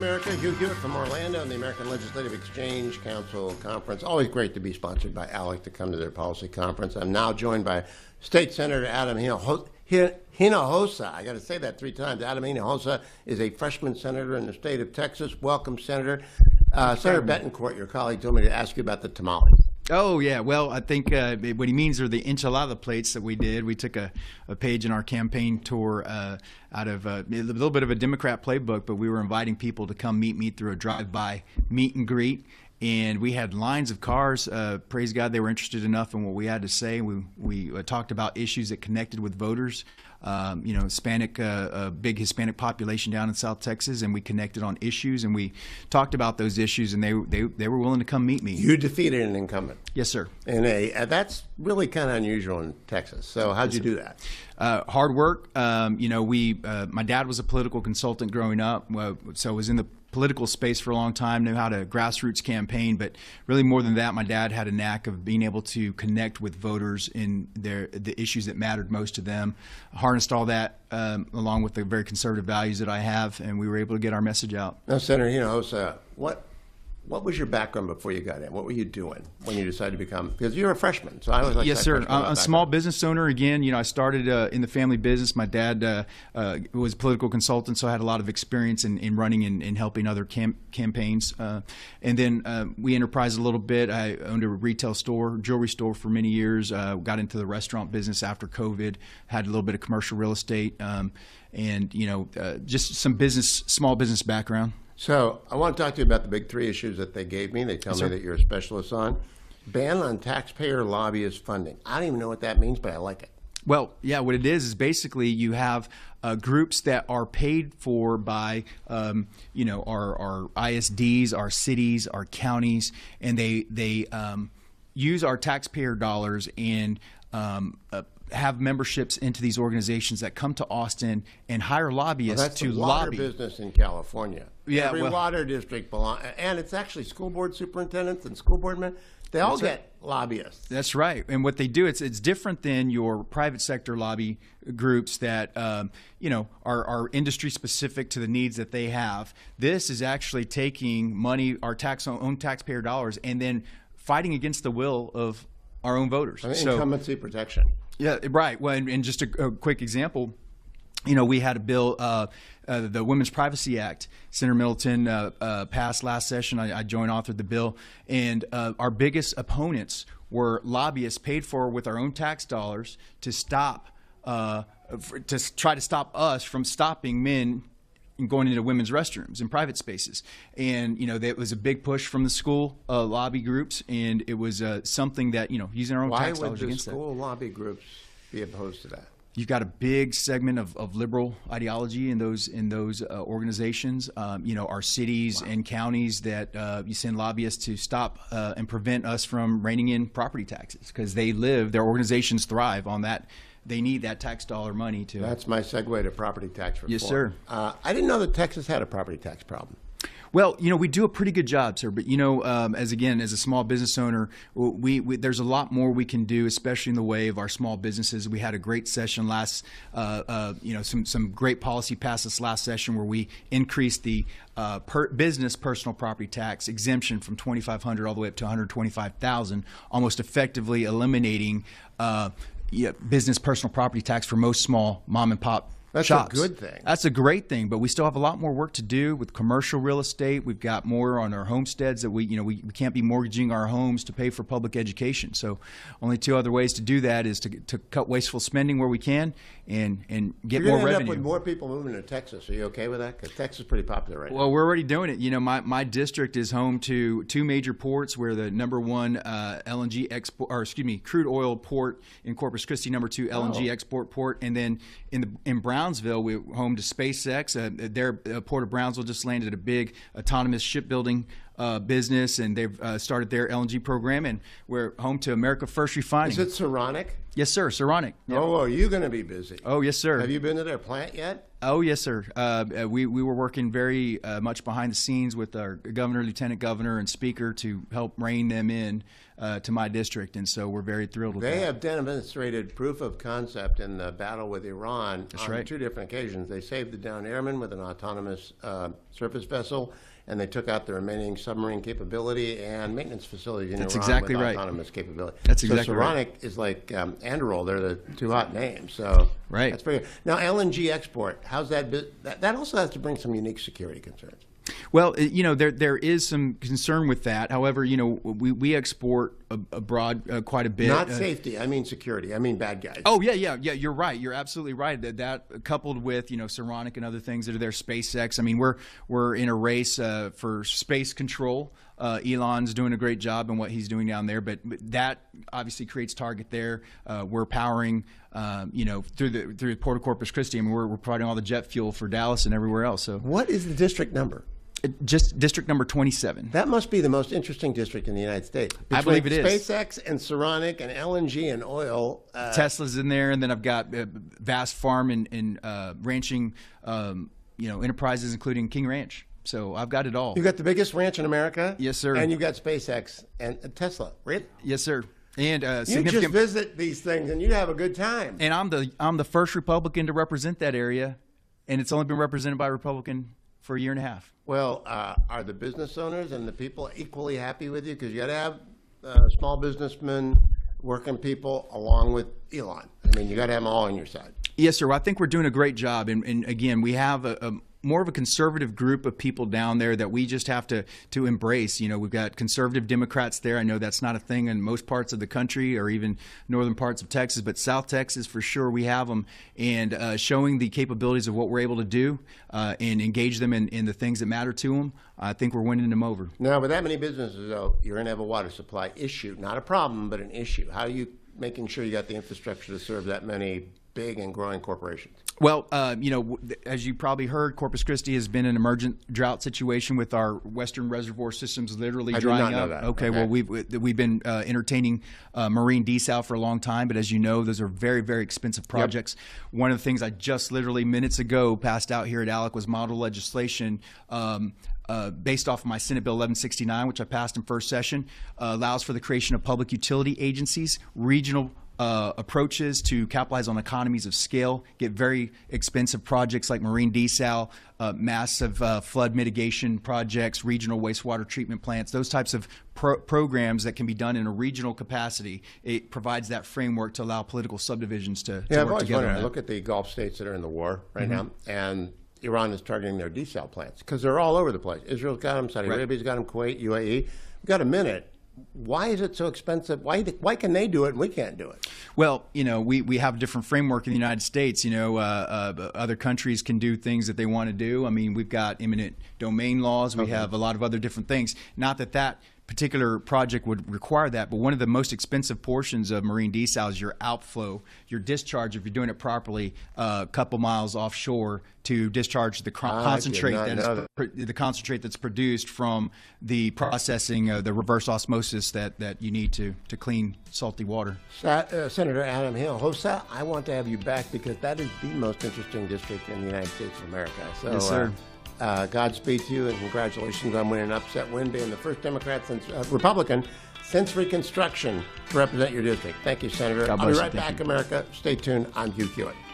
America, Hugh Hewitt from Orlando and the American Legislative Exchange Council Conference. Always great to be sponsored by ALEC to come to their policy conference. I'm now joined by State Senator Adam Hinojosa. I got to say that 3 times. Adam Hinojosa is a freshman senator in the state of Texas. Welcome, Senator. Senator Betancourt, your colleague, told me to ask you about the tamales. Oh, yeah. Well, I think what he means are the enchilada plates that we did. We took a page in our campaign tour out of a little bit of a Democrat playbook, but we were inviting people to come meet me through a drive-by meet and greet. And we had lines of cars. Praise God, they were interested enough in what we had to say. We talked about issues that connected with voters. Hispanic, big Hispanic population down in South Texas, and we connected on issues, and we talked about those issues, and they were willing to come meet me. You defeated an incumbent. Yes, sir. And that's really kind of unusual in Texas. So how'd you do that? Hard work. My dad was a political consultant growing up, so I was in the political space for a long time, knew how to grassroots campaign, but really more than that, my dad had a knack of being able to connect with voters in the issues that mattered most to them, harnessed all that along with the very conservative values that I have, and we were able to get our message out. Now, Senator Hinojosa, what was your background before you got in? What were you doing when you decided to become, because you're a freshman, so I was like, yes, sir. I'm a small business owner. Again, I started in the family business. My dad was a political consultant, so I had a lot of experience in running and helping other campaigns. And then we enterprised a little bit. I owned a retail store, jewelry store for many years. Got into the restaurant business after COVID, had a little bit of commercial real estate, and just some small business background. So I want to talk to you about the big 3 issues that they gave me. They tell me that you're a specialist on. Ban on taxpayer lobbyist funding. I don't even know what that means, but I like it. Well, yeah, what it is basically you have groups that are paid for by, our ISDs, our cities, our counties, and they use our taxpayer dollars and have memberships into these organizations that come to Austin and hire lobbyists to lobby. That's the water business in California. Yeah, Every water district belongs, and it's actually school board superintendents and school board men. They all get lobbyists. That's right. And what they do, it's different than your private sector lobby groups that are industry specific to the needs that they have. This is actually taking money, our own taxpayer dollars, and then fighting against the will of our own voters. Incumbency protection. Yeah, right. Well, and just a quick example, we had a bill, the Women's Privacy Act. Senator Middleton passed last session. I joint authored the bill, and our biggest opponents were lobbyists paid for with our own tax dollars to try to stop us from stopping men going into women's restrooms in private spaces. And, there was a big push from the school lobby groups, and it was something that, using our own tax dollars against that. Why would the school lobby groups be opposed to that? You've got a big segment of liberal ideology in those organizations. Our cities and counties that you send lobbyists to stop and prevent us from reining in property taxes because their organizations thrive on that. They need that tax dollar money to. That's my segue to property tax reform. Yes, sir. I didn't know that Texas had a property tax problem. Well, we do a pretty good job, sir. But as a small business owner, there's a lot more we can do, especially in the way of our small businesses. We had a great session some great policy passed this last session where we increased the business personal property tax exemption from $2,500 all the way up to $125,000, almost effectively eliminating business personal property tax for most small mom and pop shops. That's a good thing. That's a great thing, but we still have a lot more work to do with commercial real estate. We've got more on our homesteads that we can't be mortgaging our homes to pay for public education. So only 2 other ways to do that is to cut wasteful spending where we can and get more revenue. You're going to end up with more people moving to Texas. Are you okay with that? Because Texas is pretty popular right now. Well, we're already doing it. My district is home to 2 major ports. We're the number 1 crude oil port in Corpus Christi, number 2 LNG export port, and then in Brownsville, we're home to SpaceX. Their Port of Brownsville just landed a big autonomous shipbuilding business, and they've started their LNG program, and we're home to America First Refining. Is it Saronic? Yes, sir. Saronic. Yep. Oh, are you going to be busy? Oh, yes, sir. Have you been to their plant yet? Oh, yes, sir. We were working very much behind the scenes with our governor, lieutenant governor, and speaker to help rein them in to my district, and so we're very thrilled with that. They have demonstrated proof of concept in the battle with Iran on right. 2 different occasions. They saved the downed airmen with an autonomous surface vessel, and they took out the remaining submarine capability and maintenance facilities in That's Iran exactly with right. autonomous capability. That's exactly so right. Saronic is like Anduril. They're the 2 hot names. So Right. that's pretty good. Now, LNG export, how's that? That also has to bring some unique security concerns. Well, there is some concern with that. However, we export abroad quite a bit. Not safety. I mean security. I mean bad guys. Oh, yeah. You're right. You're absolutely right. That coupled with, Saronic and other things that are there, SpaceX. I mean, we're in a race for space control. Elon's doing a great job in what he's doing down there, but that obviously creates target there. We're powering, through Port of Corpus Christi. I mean, we're providing all the jet fuel for Dallas and everywhere else. So, what is the district number? Just district number 27. That must be the most interesting district in the United States. I believe it is. SpaceX and Saronic and LNG and oil. Tesla's in there, and then I've got vast farm and ranching, enterprises, including King Ranch. So I've got it all. You got the biggest ranch in America. Yes, sir. And you got SpaceX and Tesla, right? Yes, sir. And you just visit these things and you have a good time. And I'm the first Republican to represent that area, and it's only been represented by a Republican for a year and a half. Well, are the business owners and the people equally happy with you? Because you got to have small businessmen, working people, along with Elon. I mean, you got to have them all on your side. Yes, sir. Well, I think we're doing a great job. And again, we have a more of a conservative group of people down there that we just have to embrace. We've got conservative Democrats there. I know that's not a thing in most parts of the country or even northern parts of Texas, but South Texas for sure we have them. And showing the capabilities of what we're able to do and engage them in the things that matter to them, I think we're winning them over. Now, with that many businesses, though, you're going to have a water supply issue. Not a problem, but an issue. How are you making sure you got the infrastructure to serve that many big and growing corporations? Well, as you probably heard, Corpus Christi has been an emergent drought situation with our western reservoir systems literally drying up. I did not know that. Okay, well, we've been entertaining marine desal for a long time, but as you know, those are very, very expensive projects. Yep. One of the things I just literally minutes ago passed out here at ALEC was model legislation based off of my Senate Bill 1169, which I passed in first session, allows for the creation of public utility agencies, regional approaches to capitalize on economies of scale, get very expensive projects like marine desal, massive flood mitigation projects, regional wastewater treatment plants, those types of programs that can be done in a regional capacity. It provides that framework to allow political subdivisions to work together. I look at the Gulf states that are in the war right now, and Iran is targeting their desal plants because they're all over the place. Israel's got them, Saudi Arabia's got them, Kuwait, UAE. We've got a minute. Why is it so expensive? Why can they do it and we can't do it? Well, we have a different framework in the United States. Other countries can do things that they want to do. I mean, we've got eminent domain laws. We have a lot of other different things. Not that particular project would require that, but one of the most expensive portions of marine desal is your outflow, your discharge, if you're doing it properly, a couple miles offshore to discharge the concentrate the concentrate that's produced from the processing, the reverse osmosis that you need to clean salty water. Senator Adam Hinojosa, I want to have you back because that is the most interesting district in the United States of America. So, yes, sir. Godspeed to you and congratulations on winning an upset win, being the first Republican since Reconstruction to represent your district. Thank you, Senator. I'll be right back, America. Stay tuned. I'm Hugh Hewitt.